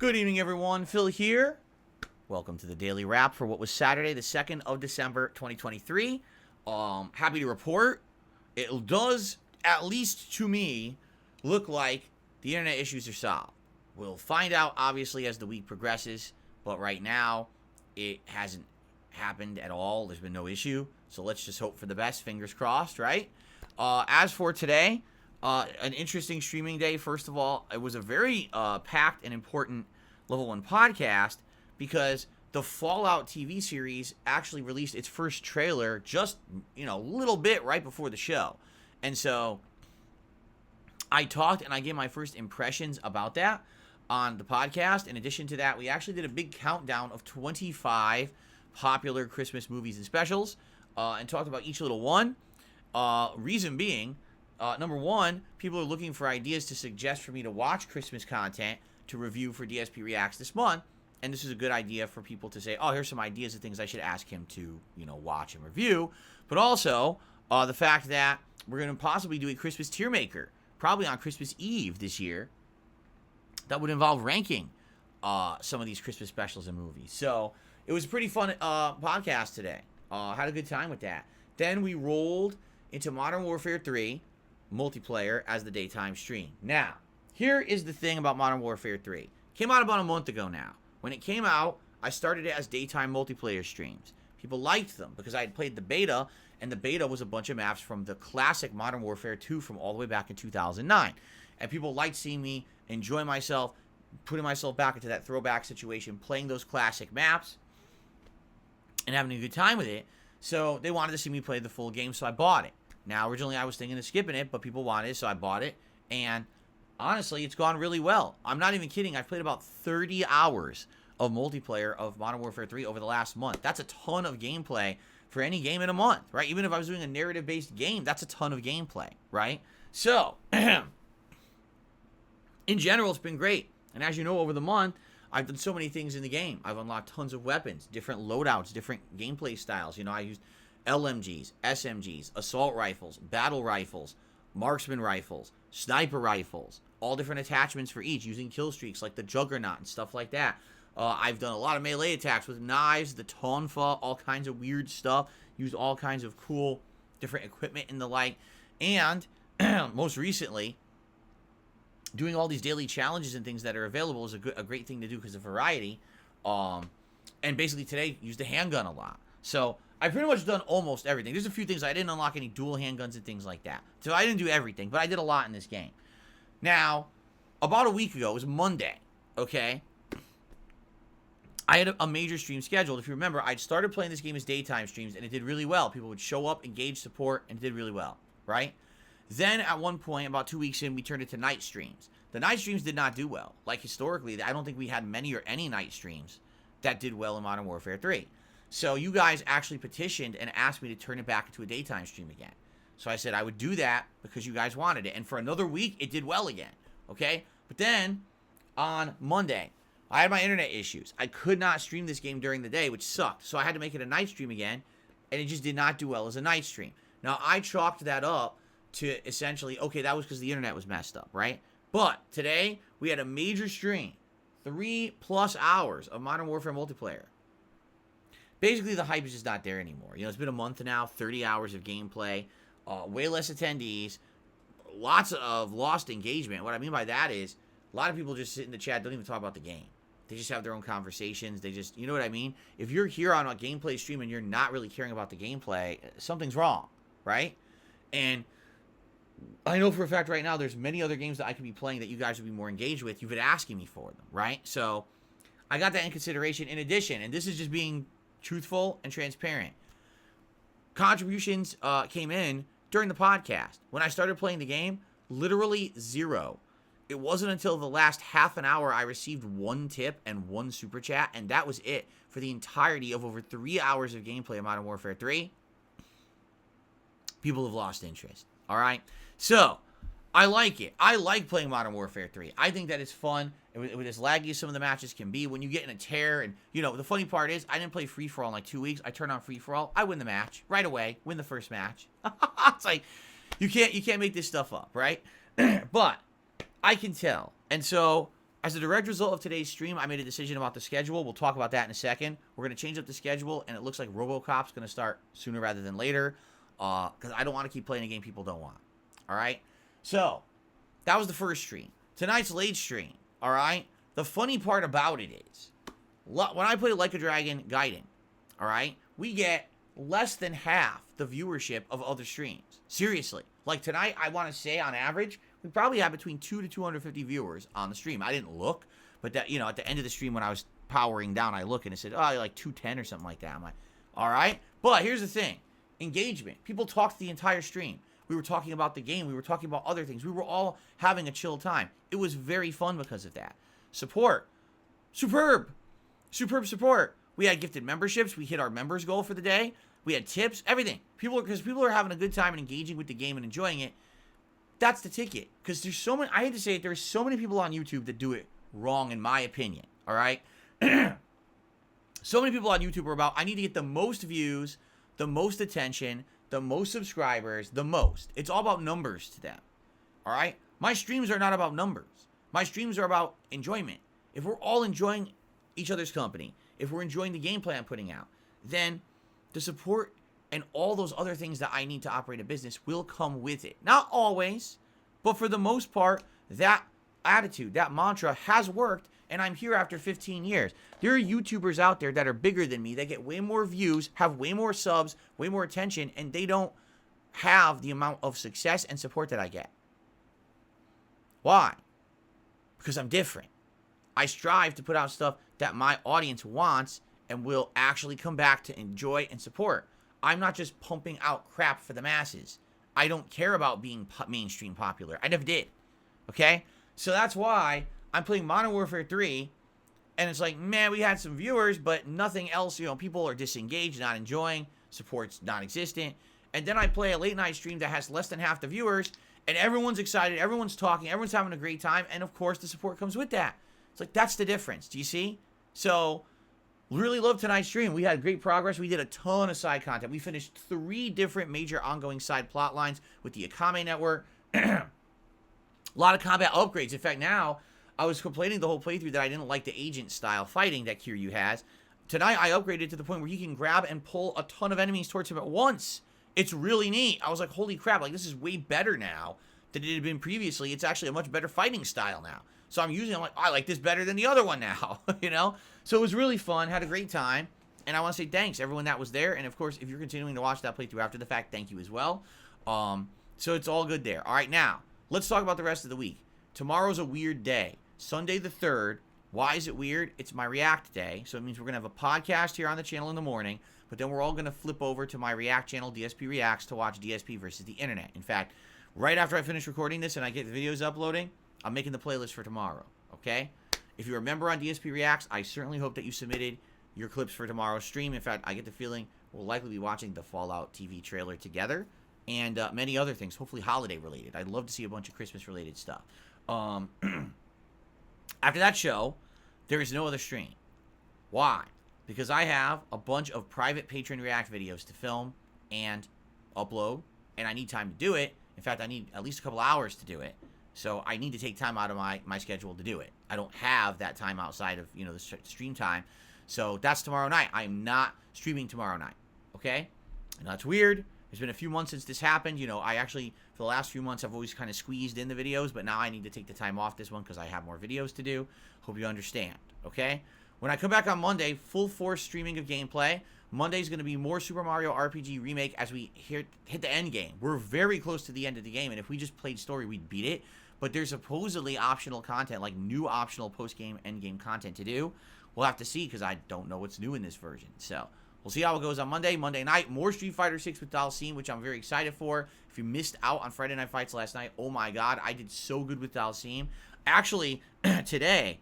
Good evening, everyone. Phil here. Welcome to the Daily Wrap for what was Saturday, the 2nd of December, 2023. Happy to report, it does, at least to me, look like the internet issues are solved. We'll find out, obviously, as the week progresses, but right now, it hasn't happened at all. There's been no issue, so let's just hope for the best. Fingers crossed, right? As for today, an interesting streaming day. First of all, it was a very packed and important Level 1 podcast because the Fallout TV series actually released its first trailer just, a little bit right before the show. And so I talked and I gave my first impressions about that on the podcast. In addition to that, we actually did a big countdown of 25 popular Christmas movies and specials and talked about each little one. Reason being, number one, people are looking for ideas to suggest for me to watch Christmas content to review for DSP Reacts this month. And this is a good idea for people to say, oh, here's some ideas of things I should ask him to, watch and review. But also, the fact that we're going to possibly do a Christmas tier maker, probably on Christmas Eve this year, that would involve ranking some of these Christmas specials and movies. So it was a pretty fun podcast today. Had a good time with that. Then we rolled into Modern Warfare 3 multiplayer as the daytime stream. Now, here is the thing about Modern Warfare 3. Came out about a month ago now. When it came out, I started it as daytime multiplayer streams. People liked them because I had played the beta, and the beta was a bunch of maps from the classic Modern Warfare 2 from all the way back in 2009. And people liked seeing me enjoy myself, putting myself back into that throwback situation, playing those classic maps, and having a good time with it. So they wanted to see me play the full game, so I bought it. Now, originally I was thinking of skipping it, but people wanted it, so I bought it. And honestly, it's gone really well. I'm not even kidding. I've played about 30 hours of multiplayer of Modern Warfare 3 over the last month. That's a ton of gameplay for any game in a month, right? Even if I was doing a narrative-based game, that's a ton of gameplay, right? So, in general, it's been great. And as you know, over the month, I've done so many things in the game. I've unlocked tons of weapons, different loadouts, different gameplay styles. I used LMGs, SMGs, assault rifles, battle rifles, marksman rifles, sniper rifles, all different attachments for each, using kill streaks like the Juggernaut and stuff like that. I've done a lot of melee attacks with knives, the Tonfa, all kinds of weird stuff, used all kinds of cool different equipment and the like. And most recently, doing all these daily challenges and things that are available is a great thing to do because of variety. And basically today, used the handgun a lot. So I've pretty much done almost everything. There's a few things. I didn't unlock any dual handguns and things like that. So I didn't do everything, but I did a lot in this game. Now, about a week ago, it was Monday, okay? I had a major stream scheduled. If you remember, I'd started playing this game as daytime streams, and it did really well. People would show up, engage, support, and it did really well, right? Then, at one point, about 2 weeks in, we turned it to night streams. The night streams did not do well. Like, historically, I don't think we had many or any night streams that did well in Modern Warfare 3. So you guys actually petitioned and asked me to turn it back into a daytime stream again. So I said I would do that because you guys wanted it. And for another week, it did well again, okay? But then, on Monday, I had my internet issues. I could not stream this game during the day, which sucked. So I had to make it a night stream again, and it just did not do well as a night stream. Now, I chalked that up to essentially, okay, that was because the internet was messed up, right? But today, we had a major stream, 3+ hours of Modern Warfare multiplayer. Basically, the hype is just not there anymore. It's been a month now, 30 hours of gameplay, way less attendees, lots of lost engagement. What I mean by that is a lot of people just sit in the chat, don't even talk about the game. They just have their own conversations. They just, you know what I mean? If you're here on a gameplay stream and you're not really caring about the gameplay, something's wrong, right? And I know for a fact right now there's many other games that I could be playing that you guys would be more engaged with. You've been asking me for them, right? So I got that in consideration. In addition, and this is just being truthful and transparent, contributions came in during the podcast. When I started playing the game, literally zero. It wasn't until the last half an hour I received one tip and one super chat, and that was it for the entirety of over 3 hours of gameplay of Modern Warfare 3. People have lost interest, all right? So, I like it. I like playing Modern Warfare 3. I think that it's fun. With as laggy as some of the matches can be, when you get in a tear, and, the funny part is, I didn't play free-for-all in like 2 weeks. I turn on free-for-all. I win the match right away. Win the first match. It's like, you can't make this stuff up, right? But I can tell. And so, As a direct result of today's stream, I made a decision about the schedule. We'll talk about that in a second. We're going to change up the schedule, and it looks like RoboCop's going to start sooner rather than later, because I don't want to keep playing a game people don't want. All right? So, that was the first stream. Tonight's late stream, all right? The funny part about it is, when I play Like a Dragon Gaiden, all right, we get less than half the viewership of other streams. Seriously. Like tonight, I want to say on average, we probably have between 200 to 250 viewers on the stream. I didn't look, but that, you know, at the end of the stream when I was powering down, I look and it said, oh, like 210 or something like that. I'm like, all right. But here's the thing. Engagement. People talked the entire stream. We were talking about the game. We were talking about other things. We were all having a chill time. It was very fun because of that. Support. Superb. Superb support. We had gifted memberships. We hit our members goal for the day. We had tips, everything. Because people are having a good time and engaging with the game and enjoying it. That's the ticket. Because there's so many, I hate to say it, there's so many people on YouTube that do it wrong, in my opinion. All right? So many people on YouTube are about, I need to get the most views, the most attention, the most subscribers, the most. It's all about numbers to them. All right? My streams are not about numbers. My streams are about enjoyment. If we're all enjoying each other's company, if we're enjoying the gameplay I'm putting out, then the support and all those other things that I need to operate a business will come with it. Not always, but for the most part, that attitude, that mantra has worked, and I'm here after 15 years. There are YouTubers out there that are bigger than me, that get way more views, have way more subs, way more attention, and they don't have the amount of success and support that I get. Why? Because I'm different. I strive to put out stuff that my audience wants and will actually come back to enjoy and support. I'm not just pumping out crap for the masses. I don't care about being mainstream popular. I never did. Okay? So that's why I'm playing Modern Warfare 3, and it's like, man, we had some viewers, but nothing else. You know, people are disengaged, not enjoying, support's non-existent. And then I play a late night stream that has less than half the viewers, and everyone's excited, everyone's talking, everyone's having a great time, and of course the support comes with that. It's like, that's the difference. Do you see? So, really love tonight's stream. We had great progress. We did a ton of side content. We finished 3 different major ongoing side plot lines with the Akame Network. A lot of combat upgrades. In fact, now, I was complaining the whole playthrough that I didn't like the agent-style fighting that Kiryu has. Tonight, I upgraded to the point where he can grab and pull a ton of enemies towards him at once. It's really neat. I was like, holy crap, like, this is way better now than it had been previously. It's actually a much better fighting style now. So I'm like, I like this better than the other one now, you know? So it was really fun, had a great time, and I want to say thanks everyone that was there, and of course, if you're continuing to watch that playthrough after the fact, thank you as well. So it's all good there. All right, now, let's talk about the rest of the week. Tomorrow's a weird day. Sunday the 3rd. Why is it weird? It's my React day, so it means we're going to have a podcast here on the channel in the morning, but then we're all going to flip over to my React channel, DSP Reacts, to watch DSP versus the internet. In fact, right after I finish recording this and I get the videos uploading, I'm making the playlist for tomorrow, okay? If you're a member on DSP Reacts, I certainly hope that you submitted your clips for tomorrow's stream. In fact, I get the feeling we'll likely be watching the Fallout TV trailer together and many other things, hopefully holiday-related. I'd love to see a bunch of Christmas-related stuff. After that show, there is no other stream. Why? Because I have a bunch of private patron React videos to film and upload, and I need time to do it. In fact, I need at least a couple hours to do it. So I need to take time out of my schedule to do it. I don't have that time outside of, you know, the stream time. So that's tomorrow night. I'm not streaming tomorrow night. Okay? And that's weird. It's been a few months since this happened. You know, I actually, for the last few months, I've always kind of squeezed in the videos, but now I need to take the time off this one because I have more videos to do. Hope you understand. Okay? When I come back on Monday, full force streaming of gameplay. Monday's going to be more Super Mario RPG Remake as we hit the end game. We're very close to the end of the game, and if we just played story, we'd beat it. But there's supposedly optional content, like new optional post-game, end-game content to do. We'll have to see, because I don't know what's new in this version. So, we'll see how it goes on Monday. Monday night, more Street Fighter 6 with Dalsim, which I'm very excited for. If you missed out on Friday Night Fights last night, oh my god, I did so good with Dalsim. Actually, today,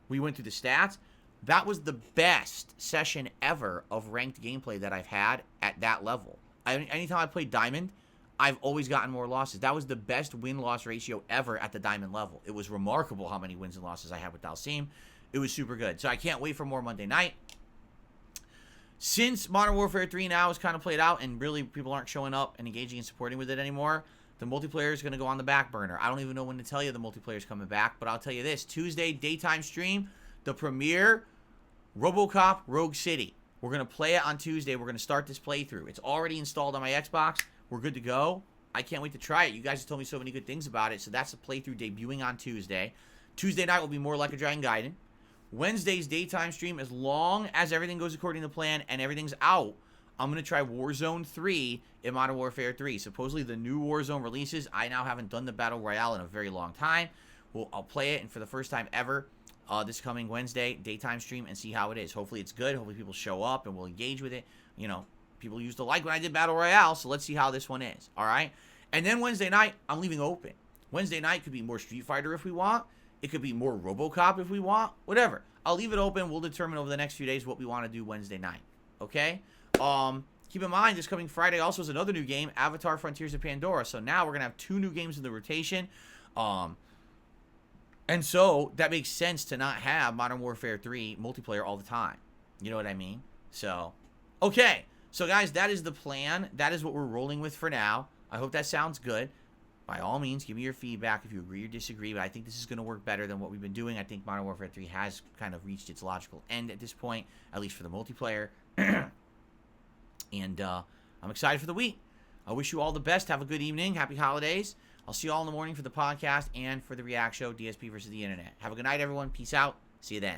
we went through the stats. That was the best session ever of ranked gameplay that I've had at that level. Anytime I played Diamond, I've always gotten more losses. That was the best win-loss ratio ever at the Diamond level. It was remarkable how many wins and losses I had with Dalsim. It was super good. So I can't wait for more Monday night. Since Modern Warfare 3 now is kind of played out and really people aren't showing up and engaging and supporting with it anymore, The multiplayer is going to go on the back burner. I don't even know when to tell you the multiplayer is coming back, but I'll tell you this. Tuesday, daytime stream, the premiere, RoboCop Rogue City. We're going to play it on Tuesday. We're going to start this playthrough. It's already installed on my Xbox. We're good to go. I can't wait to try it. You guys have told me so many good things about it, so that's the playthrough debuting on Tuesday. Tuesday night will be more like a Dragon Gaiden. Wednesday's daytime stream, as long as everything goes according to plan and everything's out, I'm going to try Warzone 3 in Modern Warfare 3. Supposedly the new Warzone releases. I now haven't done the Battle Royale in a very long time. I'll play it, and for the first time ever, this coming Wednesday, daytime stream, and see how it is. Hopefully it's good. Hopefully people show up and will engage with it. You know, people used to like when I did Battle Royale, so let's see how this one is. All right? And then Wednesday night, I'm leaving open. Wednesday night could be more Street Fighter if we want. It could be more RoboCop if we want. Whatever. I'll leave it open. We'll determine over the next few days what we want to do Wednesday night. Okay? Keep in mind, this coming Friday also is another new game, Avatar Frontiers of Pandora. So now we're going to have 2 new games in the rotation. And so that makes sense to not have Modern Warfare 3 multiplayer all the time. You know what I mean? So, okay. So, guys, that is the plan. That is what we're rolling with for now. I hope that sounds good. By all means, give me your feedback if you agree or disagree, but I think this is going to work better than what we've been doing. I think Modern Warfare 3 has kind of reached its logical end at this point, at least for the multiplayer. And I'm excited for the week. I wish you all the best. Have a good evening. Happy holidays. I'll see you all in the morning for the podcast and for the React Show, DSP versus the Internet. Have a good night, everyone. Peace out. See you then.